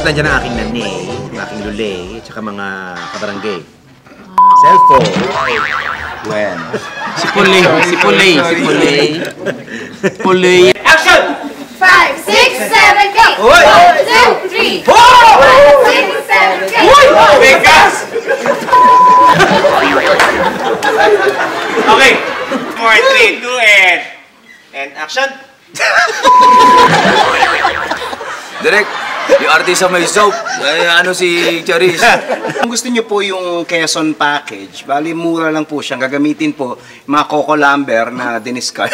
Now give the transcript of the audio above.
nandiyan ang aking nanay, ang aking lulay, at saka mga kabarangay. Cellphone. When? Si Pulay. Pulay. Action! 5, 6, 7, go! Uy! 1, 2, 3, 4, 5, 6, 7, go! Bigas! Okay. 4, 3, 2, and action! Direk, yung artist sa may soap, ano si Charis? Kung gusto niyo po yung Quezon package, bali mura lang po siyang gagamitin po yung mga Coco Lambert na diniscard.